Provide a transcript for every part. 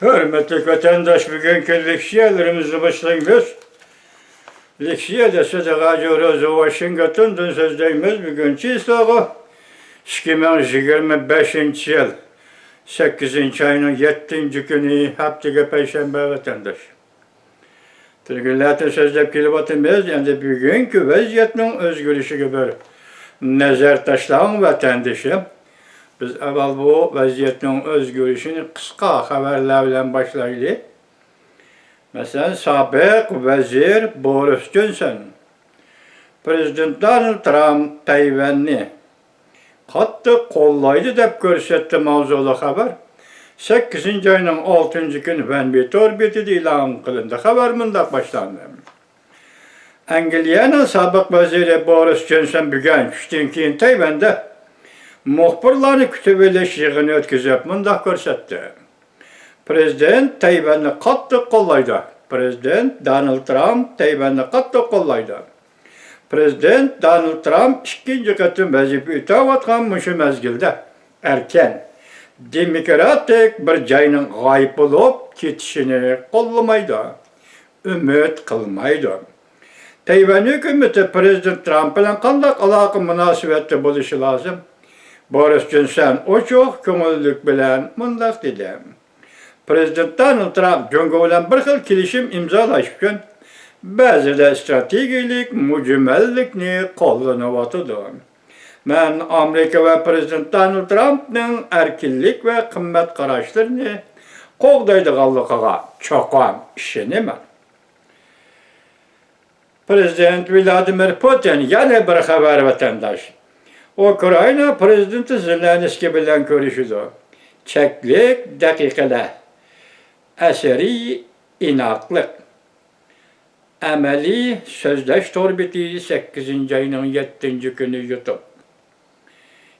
Hürmetli vatandaş, bugünkü leksiyalarımızı başlayıyoruz. Leksiya da Sadaqacı Washington'dan sözdeyimiz bugünkü islağı 2025 yıl 8. ayının 7. günü haftaga Perşembe vatandaş. Türküllerde sözlep kelibatımız yani bugünkü vaziyetinin özgürlüşü bir nazar taşlayan vatandaşım. Biz evvel bu vaziyetin özgürlüşünü kısa haberlerle başlayalım. Mesela sabık vezir Boris Johnson, Prezident Donald Trump Tayvan'ı katı kollaydı dep görsetti mavzulu haber. 8. ayının 6. günü Venbit orbiti ilan kılındı. Haber mındak başlandı. Anglia'nın sabık veziri Boris Johnson bugün düştüğün keyin Tayvan'da muhbirlarını kütübeleşiğini ötküzüp mındak görsetti. Prezident Tayvan'ı katı kollaydı. Prezident Donald Trump Tayvan'ı katı kollaydı. Prezident Donald Trump ikinci katı vazife ütavatkan şu mezgilde erken demokratik bir cayının gayip olup ketişini kollamaydı. Ümit kılmaydı. Tayvan hükümeti Prezident Trump ile kandak alakı münasebette buluşu lazım. Boris Johnson o çok köngüllük bilen mındak dedi. Prezident Donald Trump Cungo bilen bir xil kelişim imzalaşırken bazı da stratejilik mücmellikni qo'llanyapti. Men Amerika ve Prezident Donald Trump'ның erkinlik ve kımmet qarashlarini qo'g'daydiganligiga cho'qon ishonaman. Prezident Vladimir Putin yana bir xabar vatandaş. Ukrayna prezidenti Zelenskiy bilan ko'rishdi. Cheklik daqiqalar. Əsəri inaqlıq. Əməli sözləş torbiti 8. ayının 7. günü YouTube.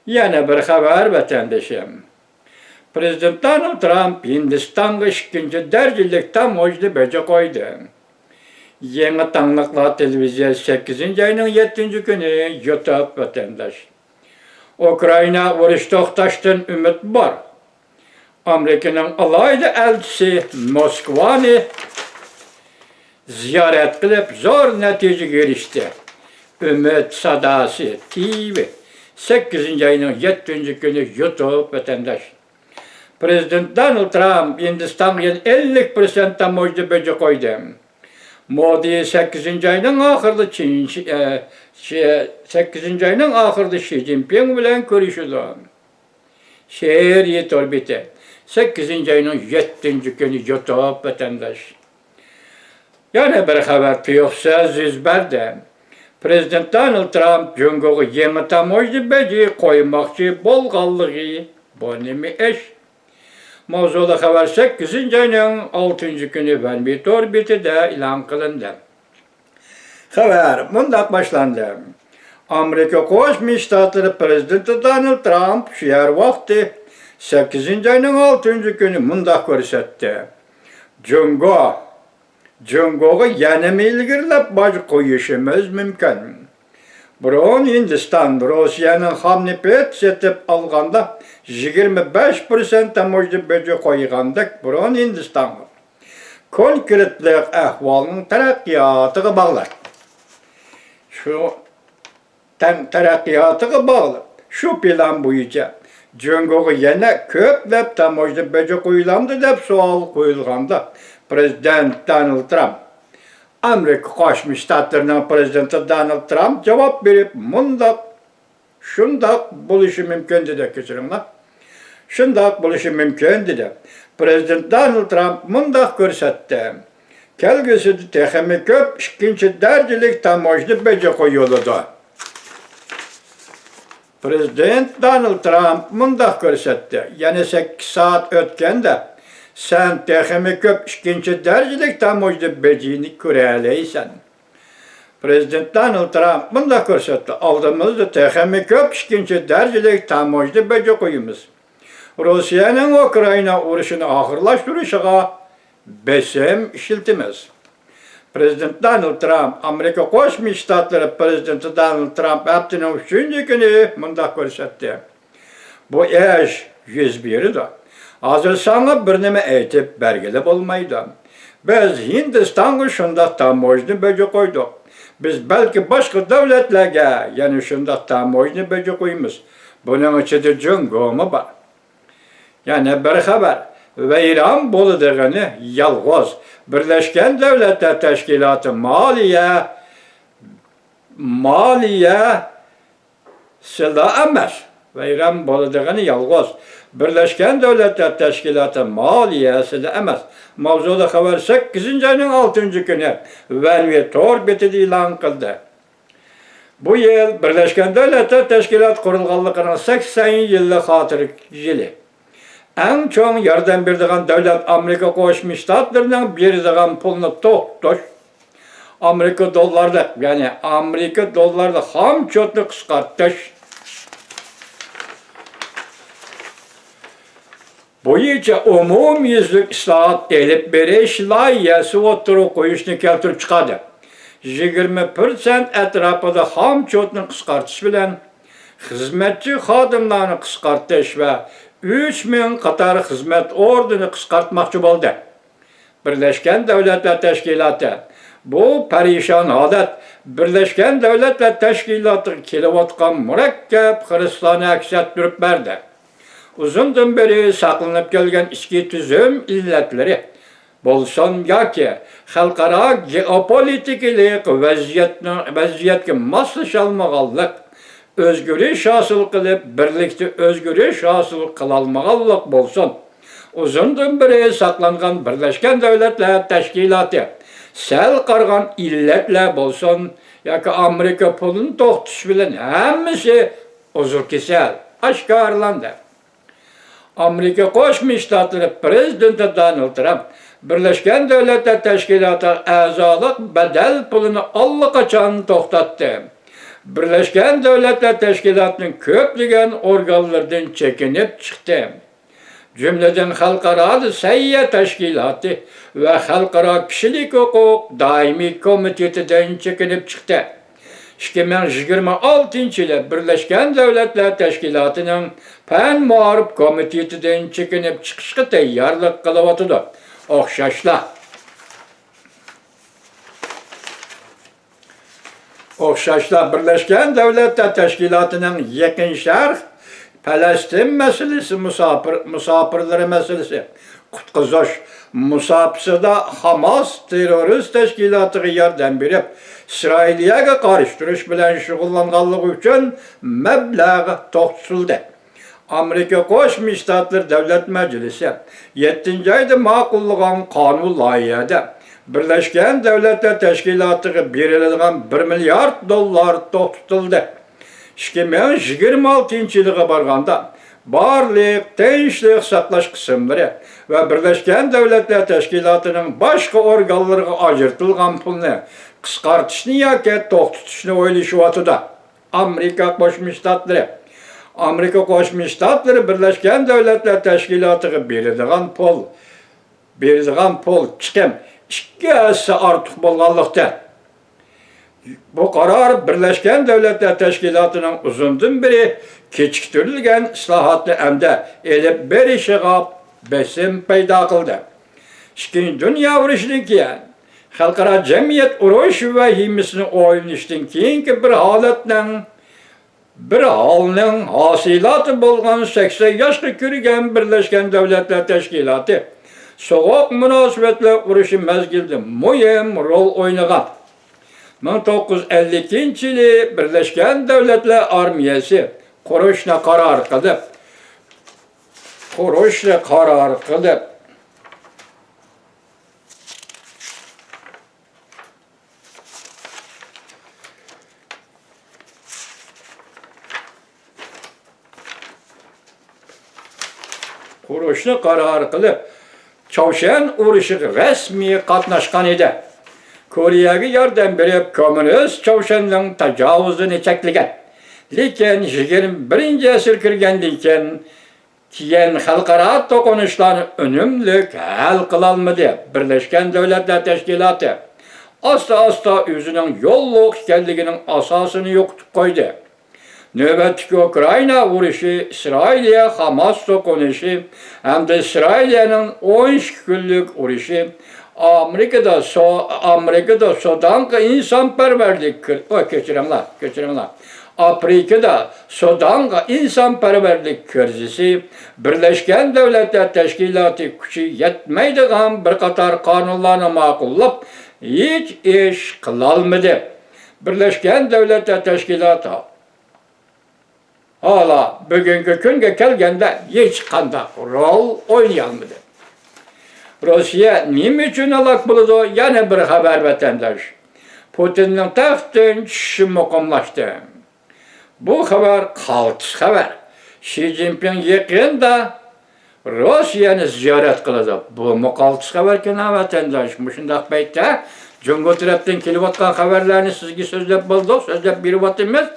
Yana bir xabar vatandaşım. Prezident Donald Trump Hindistan'a 2. derecelik tamoylu bece koydu. Yeni Tanlıklar Televizyon 8. ayının 7. günü YouTube vatandaş. Ukrayna vuruş toxtaşdan ümit var. Amerika'nın alaylı elçisi Moskva'nı ziyaret kılıp zor netice gelişti. Ümit Sadası TV 8. ayının 7. günü YouTube vatandaş. Prezident Donald Trump Hindistan'a 50% tamoylu bece koydu. Modi 8. ayının ahırda 8. ayının ahırda Xi Jinping bilen görüşüldü. Şehir yetor biti. 8. ayının 7. günü YouTube vatandaş. Yana bir haber tuyuqsa zizberde. Prezident Donald Trump Cungo'ga yeni tamoylu beci koymakçı bolğanlığı bonimi eş. Mavzulu haber 8. ayının 6. günü Venbit orbitide ilan kılındı. Haber mundak başlandı. Amerika Koşmuş Ştatları Prezidenti Donald Trump şehir vakti 8. ayının 6. günü mundak görsetti. Cungo'ga yana ilgirilip baş koyuşumuz mümkün. Burun Hindistan, Rusya'nın hamnipet setip alganda 25% tamoylu bece koygandık burun Hindistan'a. Konkretlik ahvalının terakkiyatıga bağlar. Şu terakkiyatıga bağlı. Şu plan boyunca Cungo'ga yana köplep tamoylu bece koyulamdı dep sual koyulganda Prezident Donald Trump Amerika Koşmuş Ştatlarının Prezidenti Donald Trump cevap verip mundak şundak buluşu mümkün dedi keçirimler. Şundak buluşu mümkün dedi. Prezident Donald Trump mundak görsetti. Kelgisi texemi köp 2. derecelik tamoylu bece koyuludu. Prezident Donald Trump mundak görsetti. Yani 8 saat ötkende sen texemi köp 2. derecelik tamoylu becini köreleysen. Prezident Donald Trump mundak görsetti. Aldığımızda texemi köp 2. derecelik tamoylu bece koyumuz. Rusya'nın Ukrayna uğraşını ahırlaştırışıga besim işiltimiz. Prezident Donald Trump, Amerika Koşmuş Ştatları Prezidenti Donald Trump haftanın 3. günü mundak görsetti. Bu eş 101'i de Hazır sana bir neme aytib bergili bolmaydı. Biz Hindistan'a şundaq tamoyni böce koyduk. Biz belki başka devletlerge yani şundaq tamoyni böce koyumuz. Bunun içinde cüngomı var. Yani bir haber. Veyran boluduğunu yalğız. Birleşken Devletler Teşkilatı maliye silah emez. Veyran boluduğunu yalğız. Birleşken Devletler Teşkilatı maliye silah emez. Mavzuda haber 8. ayının 6. günü Velvi Torbeti ilan kıldı. Bu yıl Birleşken Devletler Teşkilatı kurulganlığının 80 yıllık hatırı yılı. En çok yardım berdiğen devlet Amerika Koşmuş Ştatlarının berdiğen pulunu to'xtatish, Amerika dollarda yani Amerika dollarda ham çotni qisqartish bo'yicha umumyuzlik islohot elib berish loyihasi o'tirib qo'yishni keltirib chiqadi. 20% atrofida ham çotni qisqartish bilan xizmatchi xodimlarni qisqartish va 3000 qator xizmat o'rnini qisqartmoqchi bo'ldi. Birleşken Devletler Teşkilatı bu perişan holat Birleşken Devletler Teşkilatı kelayotgan murakkab xiristlarni aksiyat turib berdi. Uzundan beri saqlanıp kelgan ichki tuzum illatları bo'lsin yoki xalqaro geopolitik vaziyatga moslasholmaganlik, özgürlük hosil qilib, birlikda özgürlük hosil qilolmaganlik bo'lsin. Uzundan beri saqlangan Birleşken Devletler Teşkilatı sel qargan illatlar bo'lsin yoki Amerika pulini to'xtatish bilan hammasi uzr kesal oshkorlandi. Amerika Qo'shma Shtatlari prezidenti Donald Trump Birleşken Devletler Teşkilatı a'zolik badal pulini allaqachon to'xtatdi. Birleşken Devletler Teşkilatı'nın köplügen organlardan çekinip çıktı. Cümleden Halkara Sayya Teşkilatı ve Halkara Kişilik Hukuk Daimi Komiteti'den çekinip çıktı. 2026 yılı Birleşken Devletler Teşkilatı'nın Pen Muharip Komiteti'den çekinip çıkışa tayyorlik kılıvatıdı. O'xshashlar Birleşken Devletler Teşkilatı'nın Yakın Şərq, Palestin meselesi, musafirleri meselesi, qutqizish musafisida Hamas terörist teşkilatıga yordam berib, İsrailiyga qarshi turish bilan shug'ullanganligi uchun mablag' to'xtatildi. Amerika Qo'shma Shtatlar Davlat Majlisi 7. ayda ma'qullagan qonun loyihasida Birleşken Devletler Teşkilatı'na beriladigan $1 milyard to'xtatildi. 2026 yılıga barganda barliq tinchlik saqlash qismlari va Birleşken Devletler Teşkilatı'nın başqa organlariga ajratilgan pulni qisqartishni yoki to'xtatishni o'ylashyapti. Amerika Qo'shma Shtatlari Birleşken Devletler Teşkilatı'na beradigan pul chiqim 2 esse artıq bo'lganlikda. Bu karar Birleşken Devletler Teşkilatı'nın uzundan beri kechiktirilgan islohotni hamda elib berishiga besim paydo qildi. Ikkinchi Dünya urushidan keyin xalqaro jamiyat urush vahimasini o'ylashdan keyingi bir holning hosilati bo'lgan 80 yoshga kirgan Birleşken Devletler Teşkilatı soğuk münasebetler urushi mezgilida muhim rol o'ynagan. 1952 yılı Birleşken Devletler Armiyasi qurishni qaror qilib, Çavşen urushiga rasmiy qatnashgan edi. Koreyaga yordam berib, kommunist Çavşenning tajovuzini cheklagan. Lekin 21 asr kirgandan keyin xalqaro to'qinishlarni unumli hal qilolmadi. Birleşken Devletler Teşkilatı asta o'zining yo'lliq ekanligining asosini yo'qotib qo'ydi. növbətdəki Ukrayna vuruşu, İsrail'e Hamas toqunuşu, hem de İsrail'in 13 günlük vuruşu, Amerika'da Sudan'a insanperverlik, keçirimler. Afrika'da Sudan'a insanperverlik krizisi, Birleşken Devletler Teşkilatı gücü yetmeydiğin bir qatar kanunlarını maqullab, hiç iş kılalmadı. Birleşken Devletler Teşkilatı hala bugünkü günge kelgende hiç qandaq rol oynayalmadı. Rusya nima uchun halok bo'ldi? Yana bir xabar vatandosh. Putinning taxtdan tushishi muqimlashdi. Bu xabar qaltis xabar. Xi Jinping yaqinda Rossiyani ziyorat qiladi. Bu qaltis xabar ekan vatandosh. Shundaq paytda Jungo tarafdan kelayotgan xabarlarni sizga so'zlab bo'ldik, so'zlab beryapmiz.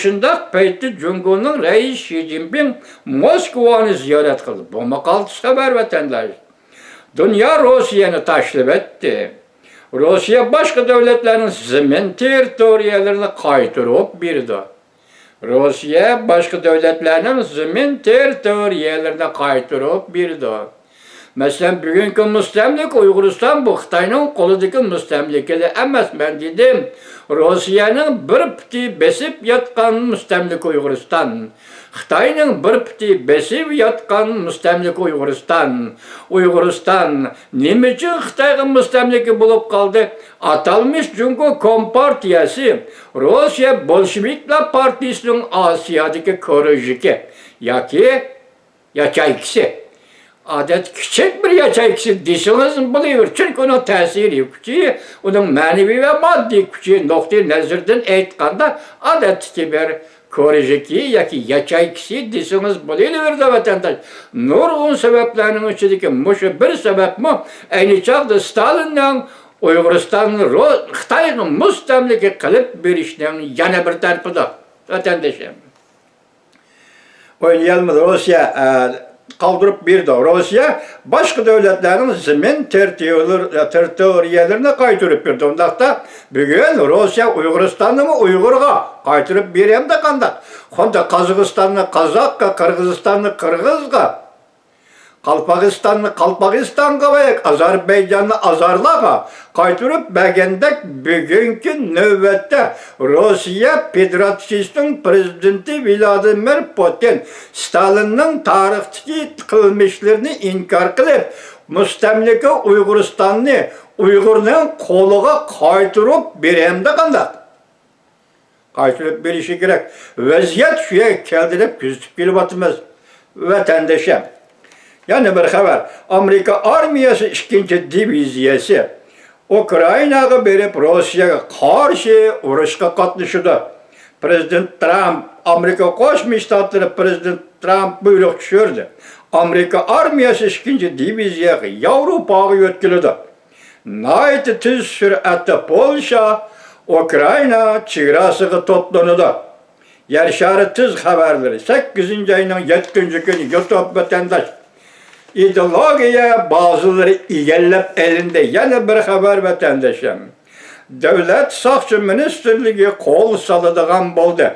Shundaq paytda Jungoning raisi Xi Jinping Moskvani ziyorat qildi. Bu qaltis xabar vatandosh. Dünya Rusya'nı taşlip etti. Rusya başka devletlerin zemin teritoriyalarını kaytırıp birdi. Rusya başka devletlerin zemin teritoriyalarını kaytırıp birdi. Mesela bugünkü müstemlik Uyguristan bu Xitayning qo'lidagi müstemlikeli emas. Ben dedim, Rusya'nın bir piti besip yatkan müstemlik Uyguristan. Xitayning bir piti besip yatkan müstemlik Uyguristan. Uyguristan nima uchun Xitayga müstemliki bo'lib qoldi? Atalmış Jungo Kompartiyasi Rusya Bolşeviklar Partiyasining Osiyodagi ko'rishiki yoki yachaykisi. Adet küçük bir yachaykisi desiniz bo'laver. Çünkü onun ta'siri kuchi, onun ma'naviy ve maddi kuchi nuqtai nazardan aytganda odatdagi bir ko'rishiki yoki yachaykisi desiniz bo'laverdi vatandosh. Nurg'un sabablarning ichidagi mushu bir sababmi ayni chog'da Stalinning Uyg'uristonni Xitoyga mustamlika qilib berishning yana bir tarafida vatandoshim. Oynayalmı Rusya kaldırıp bir de Rusya başka devletlerin zemin teritoriyalarına kaytırıp bir de. Ondakta bugün Rusya Uyguristan'ı mı Uygur'a kaytırıp bir hem de kandak. Onda Kazakistan'ı Kazak'a, Kırgızistan'ı Kırgız'a, Kalpakistan'ı Kalpakistan'a ve Azerbaycan'ı Azerlar'a kaytırıp begendek bugünkü növbette Rusya Federasyonunun prezidenti Vladimir Putin Stalin'in tarihteki kılmışlarını inkar kılıp müstemlike Uyguristan'ı Uygur'un koluğa kaytırıp bir hem de kandak. Kaytırıp bir işi gerek. Vaziyet şuya keldirip küzütüp gelip atımız vatandaşım. Yani bir haber, Amerika armiyası 2. diviziyası Ukrayna'ya berip Rusya'ya karşı uğraşka katlaşıdı. Prezident Trump, Amerika Koşmuş Ştatları Prezident Trump buyruk düşürdü. Amerika armiyası 2. diviziyaya Avrupa'ya yetkilidi. Nayeti tez süratte Polşa, Ukrayna çigrasıga toplanıdı. Yarşarı tez haberleri 8. ayının 7. günü YouTube vatandaş. İdeologiya bazıları igellep elinde yana bir haber vatandaşım. Devlet Saqçı Ministerliği kol salıdığan boldu.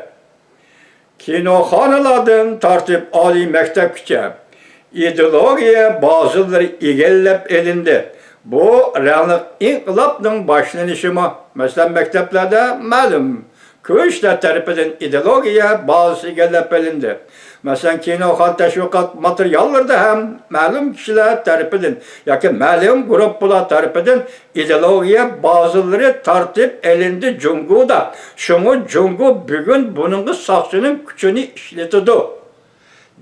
Kinoxonalardan tartib oliy maktabgacha ideologiya bazıları igellep elinde. Bu reallik inqilobning boshlanishimi. Masalan maktablarda ma'lum ko'chlar tarafidan ideologiya bazısı igellep elinde. Mesela kinoxon tashviqot materiallarda ham ma'lum kishilar tarafidan yoki ma'lum guruhlar tarafidan ideologiya bazıları tartib elindi Jungo'da. Şunu Jungo bugün bunun saqchining kuchini ishlatadi.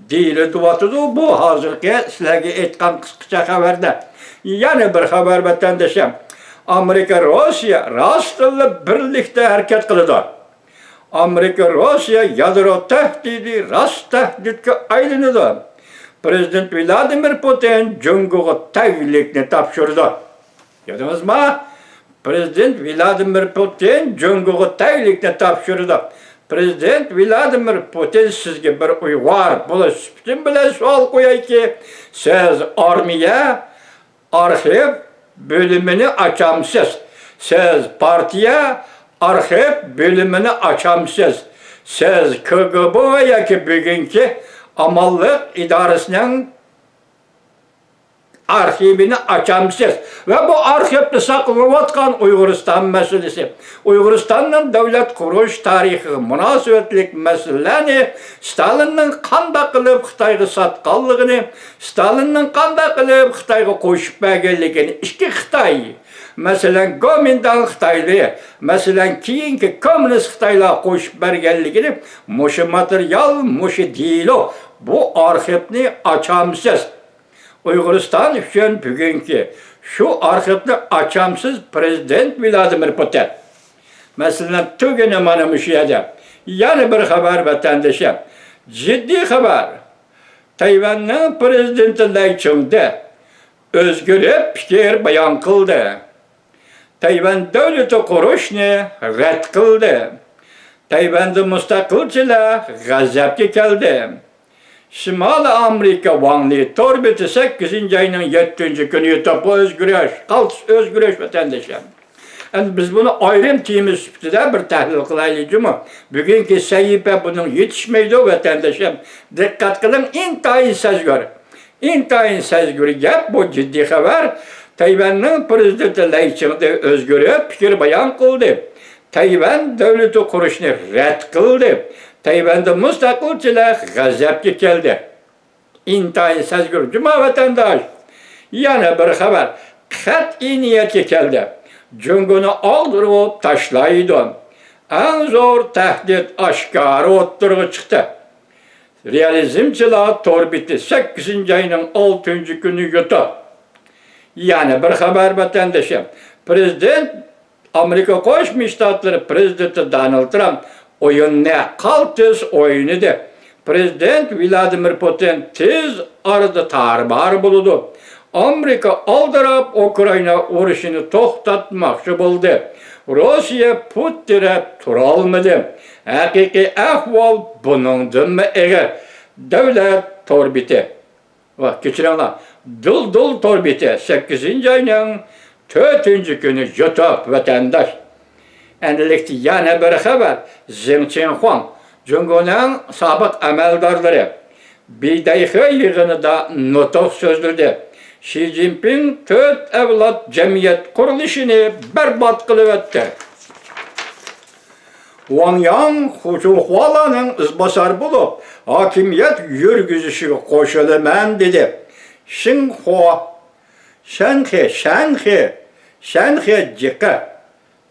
Deyilyapti bu hozirgi sizlarga aytgan qisqacha xabarda. Yana bir xabar vatandoshim. Amerika Rossiya rostla birlikda harakat qiladi. Amerika Rusya yadro tehdidi rast tehditga aylanadi. Prezident Vladimir Putin Jungo'ga taglikni topshirdi. Yodingizmi? Prezident Vladimir Putin Jungo'ga taglikni topshirdi. Prezident Vladimir Putin sizga bir uyg'ur bo'lish sifatim bilan savol qo'yayki, siz armiya arxiv bo'limini ochamsiz. Siz partiya arxiv bölümünü açamsız. siz KGB yoki bugungi amallık idarəsinin arxivini açamsınız ve bu arxivni saqlayotgan Uyg'uriston meselesi, Uyg'uristonning davlat qurish tarixi, munosabatlik masalalarini, Stalinning qanday qilib Xitoyga sotganligini, Stalinning qanday qilib Xitoyga qo'shib berganligini, ikki Xitoy, masalan Gomindan Xitoyli, masalan keyingi kommunist Xitoylar qo'shib berganligini, mushu material, mushu dialog, bu arxivni açamsınız. Uyg'uriston uchun bugungi shu arxivni açamsiz Prezident Vladimir Putin. Masalan, tuguni mana shu yerda. Yana bir xabar vatandoshim. Jiddiy xabar. Tayvanning prezidenti Lai Ching-te o'zgarib fikr bayon qildi. Tayvan davlati qurishni rad qildi. Tayvanda mustaqilchilar g'azabga keldi. Şimali Amerika Vanlı Torbeti 8. ayının 7. günü yutuplu özgürüş, özgürüş vatandaşım. Yani biz bunu ayrım temiz süptüde bir tahlil kılaylıcı mı? Bugünkü seyipe bunun yetişmeydi o vatandaşım. Dikkat kılın, intayin sezgör. İntayin sezgörü gap bu ciddi haber. Tayvan'ın prezidenti Lai Ching-te özgürüp fikir bayan kıldı. Tayvan devleti kuruşunu red kıldı. Tayvan'da müstakilçiler gazapga keldi. İntayin sezgür cuma vatandaş. Yana bir haber. Qat'iy niyatga keldi. Junguni aldırıp taşlaydı. En zor tehdit aşkarı o'ttirg'i chiqdi. Realizmchilar Torbeti 8. ayının 6. günü yutib. Yana bir haber vatandaşım. Prezident Amerika Qo'shma Shtatlari prezidenti Donald Trump oyunni qaltis o'yinida Prezident Vladimir Putin tez arada tarbar bo'ldi. Amerika aldirab Ukraina urushini to'xtatmoqchi bo'ldi. Rossiya Putin'e tura olmadi. Haqiqiy ahvol buningdan eg'ir. Davlat Torbeti. Va kechiringlar. Dul Torbeti 8. ayning 4. günü yutib vatandaş. Endilikte yana bir haber. Zheng Qianhuang, Jungo'nun sabık amaldorlari Bidayxi yig'inida nutq so'zladi. Xi Jinping 4 avlod jamiyat qurilishini barbod qilib o'tdi. Wang Yang Hujuhuala'nın izbosari bo'lib, hokimiyat yurgizishiga qo'shilaman dedi. Shanxi jiqi.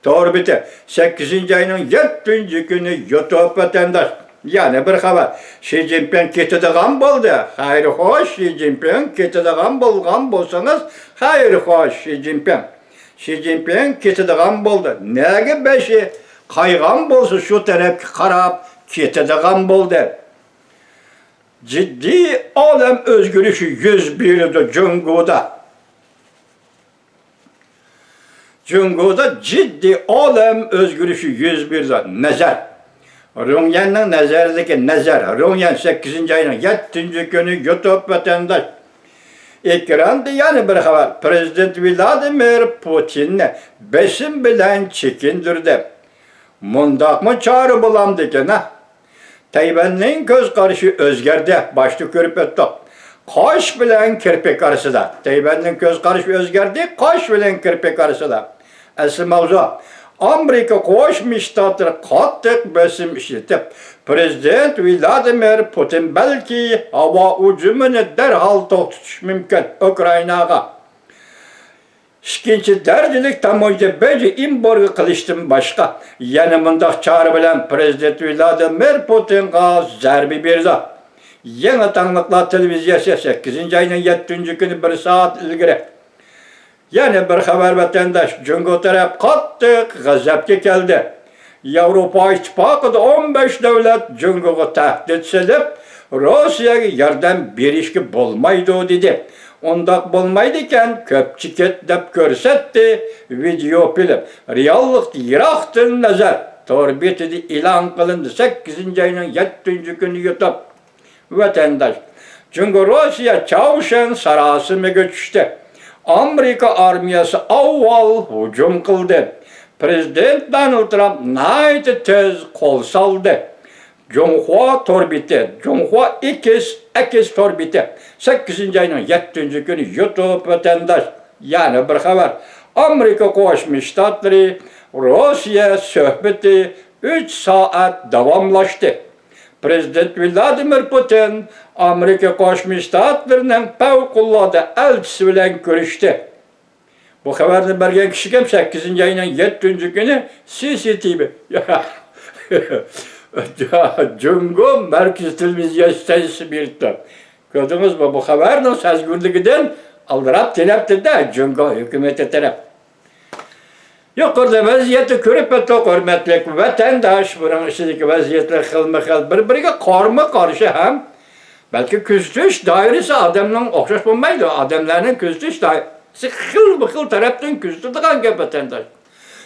Torbeti 8. ayının 7. günü yutib vatandaş. Yani bir haber. Xi Jinping ketadigan bo'ldi. Hayır hoş Xi Jinping ketadigan bo'lgan bo'lsangiz, hayır hoş Xi Jinping. Xi Jinping ketadigan bo'ldi. Nega beshi qaygan bo'lsa shu tarafga qarab ketadigan bo'ldi. Ciddi olam o'zgarishi yuz berdi Jungo'da. Jungo'da ciddi olam o'zgarishi yuz berdi. Nazar. Rongyanning nazaridagi nazar. Rongyan 8. ayının 7. günü yutib vatandaş. Ekranda yana bir haber. Prezident Vladimir Putinni besim bilan chekindirdi. Mundaqmi chora bo'lamdi ekan ha? Tayvanning ko'z qarashi o'zgardi. Boshda ko'rib o'tdik. Qosh bilan kirpik orasida. Tayvanning ko'z qarashi o'zgardi. Qosh bilan kirpik orasida. Asl mavzu. Amerika Qo'shma Shtatlari qattiq bosim ishlatib, Prezident Vladimir Putin balki havo hujumini darhol to'xtatish mumkin Ukrainaga. Ikkinchi darajalik tamoyilga embargo qilishdan boshqa yana bundoq chora bilan Prezident Vladimir Putinga zarba berdi. Yangi tangliqlar televiziyasi 8. ayning 7. kuni 1 soat ilgari yana bir haber vatandaş Jungo taraf qattiq g'azabga keldi. Yevropa İttifaqida 15 davlat Jungoga tahdid silib, Rossiyaga yordam berishga bo'lmaydi dedi. Undaq bo'lmaydi ekan, ko'pchilik deb ko'rsatdi video film. Reallik yiroqdan nazar Torbetida e'lon qilindi 8. ayning 7. kuni yutib vatandaş. Jungo Rossiya Chausheshan sarosimiga tushdi. Amerika armiyasi avval hujum qildi. Prezident Donald Trump nayt tez qo'l soldi. Jonghua torbiti, Jonghua ikiz torbiti. 8 ayının 7. günü YouTube vatandaş, yani bir haber. Amerika Qo'shma Shtatlari Rossiya söhbeti 3 saat davamlaştı. Prezident Vladimir Putin Amerika Qo'shma Shtatlarining favqulodda elchisi bilan ko'rishdi. Bu xabarni bergan kishi ham 8 ayının 7. günü CCTV. Jungo Merkez Televizyon Sitesi birlikte. Gördünüz mü bu haberin sezgürlüğünden aldırap telepti de Jungo hükümeti taraf. Yukarıda vaziyeti körüp ettik hürmetlik vatandaş bunun içindeki vaziyetler xilma-xil bir-biriga qarşı ham belki küzüş dairesi adamның okşaş olmaydı. Adamların küzüş dairesi xil-xil taraftan küzdürdiğen gap vatandaş.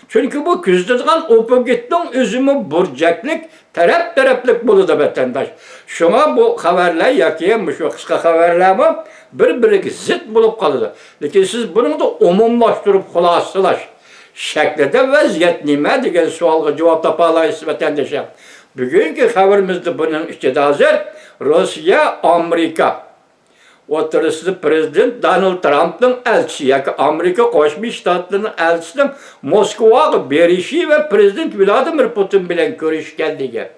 Çünkü bu küzdürdiğen opogitning özümü burcaklık taraflik buludu vatandaş. Şuna bu haberler yoki şu kısa haberlerimi bir-biriga zıt bulup kalıdı. Lekin siz bunu da umumlaştırıp xulasalash şeklinde vaziyet nima degan savolga javob topa olasiz vatandaşlar. Bugungi xabarimizda bunun içinde hazır Rossiya, Amerika o'rtasida prezident Donald Trump'ning elchisi yoki Amerika Qo'shma Shtatlarining elchisining Moskvaga berishi va prezident Vladimir Putin bilan ko'rishganligi.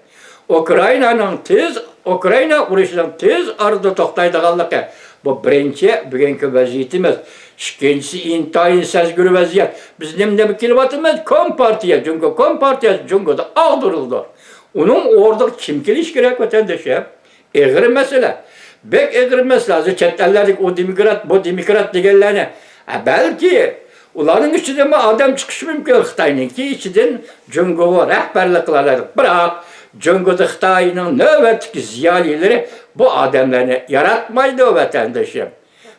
Ukraina urushining tez orada to'xtaydiganligi bu birinchi bugungi vaziyatimiz. İkinci intayin sezgürü vaziyet. Biz nemde kelyapmiz Kompartiya, Jungo Kompartiyasi Jungo'da ağdırıldı. Onun orada kim keliş gerek vatandaşa? Eğri mesele. Bek eğri mesele. Chet ellerdeki o demokrat, bu demokrat degenlerine. Belki uların içinden adam çıkışı mümkün Xitay'nınki içinden Jungo'ya rehberlik kılarlar. Bırak Jungo'da Xitay'nın nöbetki ziyalileri bu adamlarını yaratmaydı o vatandaşa.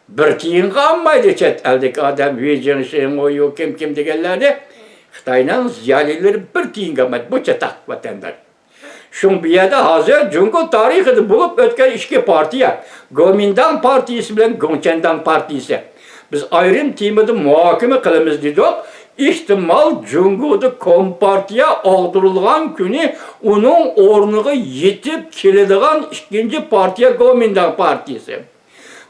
Bir tiyin kalmaydı chet eldeki adam, Vijin, Şengoyu, kim degenlerdi. Xitay'nın ziyalileri bir tiyin kalmaydı. Bu çetak vatandaş. Şun bir yerde hazır Jungo tarihini bulup ötken iki partiye. Kuomintang Partisi bilen Gongchengdang Partisi. Biz ayrım timide muhakeme kılımız dedik. İhtimal Jungo'da Kompartiya ağdırılgan günü onun ornuğa yetip kelediğen ikinci partiye Kuomintang Partisi.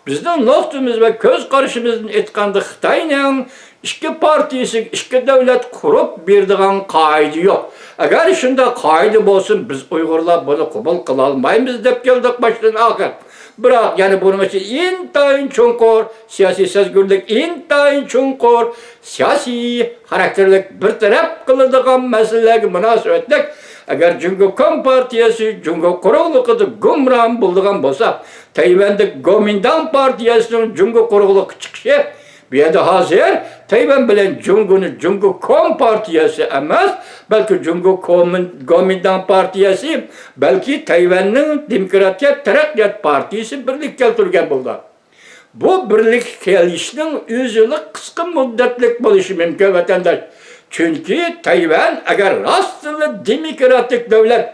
Bizden noktamız ve köz karışımızın etkanda Xitay'nın iki partisi, iki devlet kurup birdiğen kaydı yok. Eğer şunda kaydı olsun biz Uygurlar bunu kabul kılalmayız dep geldik baştan ahir. Bırak yani bunun için intayin çunkor, siyasi sezgürlük intayin çunkor, siyasi karakterlik bir taraf kılıdığın meselelerine münasebetlik. Eğer Jungo Kompartiyası, Jungo kuruluğu'da gumran bulduğun bolsa, Tayvan'da Kuomintang Partiyası'nın Jungo kuruluğu çıkışı, bir yerde hazır, Tayvan bilen Jungo Kompartiyası emez, belki Jungo Kuomintang Partiyası, belki Tayvan'ın Demokratiya Terakkiyat Partisi birlik keltirgen buldu. Bu birlik kelişinin yüzülük kısa müddetlik buluşu mümkün vatandaş. Çünkü Tayvan eğer rastlı demokratik devlet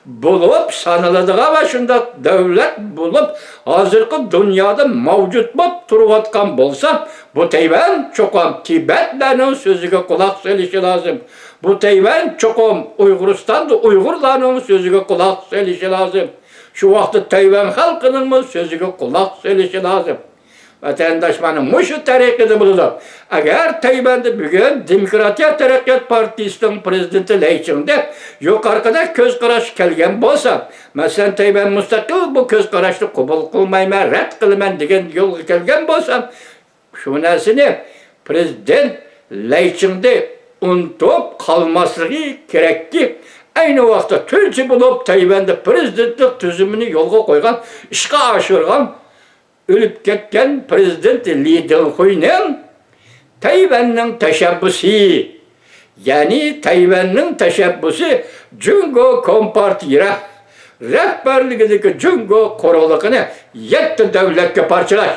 bulup sanıladığa başında devlet bulup hazırki dünyada mevcut bulup duruvatkan bolsa bu Tayvan çokum Tibetlerin sözüge kulak söyleyişi lazım. Bu Tayvan çokum Uyguristan'da Uygurların sözüge kulak söyleyişi lazım. Şu vakti Tayvan halkının sözüge kulak söyleyişi lazım. Vatandaşmanın muşu terekkidi buldu. Eğer Tayvan'da bugün Demokratiya Terakkiyat Partisi'nin prezidenti Leyçin'de yukarıda köz karaş kelgen bolsa, mesela Tayvan müstakil bu köz karaşını kabul kılmayma, red kılman degen yolga kelgen bolsa, şu nesini prezident Leyçin'de unutup kalması gerek ki, aynı vaxtda tülçü bulup Tayvan'da prezidentlik tüzümünü yolga koygan, işe aşırgan, ölüp ketken prezident Lee Teng-huy'nin Tayvan'ın teşebbüsü, yani Tayvan'ın teşebbüsü Jungo Kompartiya rehberliğindeki Jungo kuruluğunu 7 devletke parçalaş.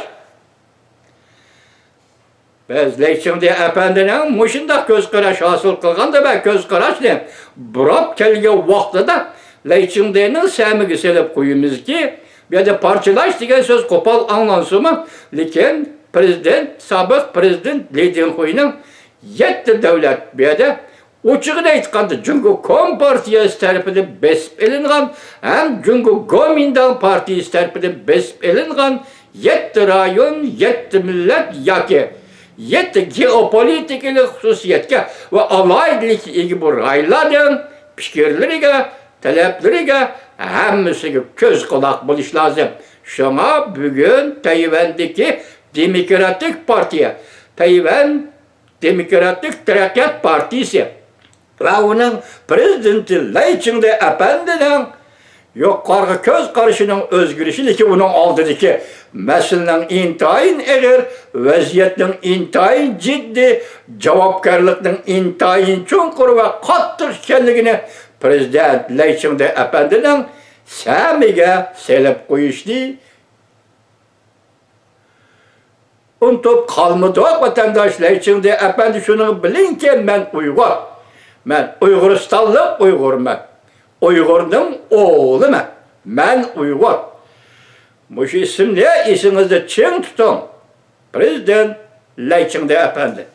Biz Leyçin'de efendinin muşunda göz karaş hasıl kılgan da ben göz karaş ne? Burap kelge vaxtıda Leyçin'de'nin semigi selip koyumuz ki bir de parçalaş degen söz kopal anlansın mı? Lekin sabık prezident Lee Teng-huy'nin 7 devlet bir de Uçuğunu aytqanda Cumhur Kompartiyası tarafından besip elingan hem Cumhur Gomindan Partiyası tarafından besip elingan 7 rayon, 7 millet yaki 7 geopolitikali hususiyetke ve alaydilik egi bu raylardan fikirleriga, talepleriga hammasiga göz kulak buluş lazım. Şuna bugün Tayvan'daki Demokratik Partiya, Tayvan Demokratik Taraqqiyat Partisi ve onun prezidenti Lay Ching-te Efendi'nin yukarı göz karışının özgürlüğü ki onun aldıdaki meselenin intayın eğer, vaziyetinin intayın ciddi, cevapkarlıkның intayın çunkuru ve kattır kendini Prezident Lay Ching-te Efendi'nin Samiga selip koyuştu. Unutup kalmadı vatandaş Lay Ching-te Efendi şunu bilin ki ben Uygur. Ben Uyguristanlı Uygurum ben. Uygur'un oğlu ben Uygur. Bu isim ne? İsinizi çin tutun. Prezident Lay Ching-te Efendi.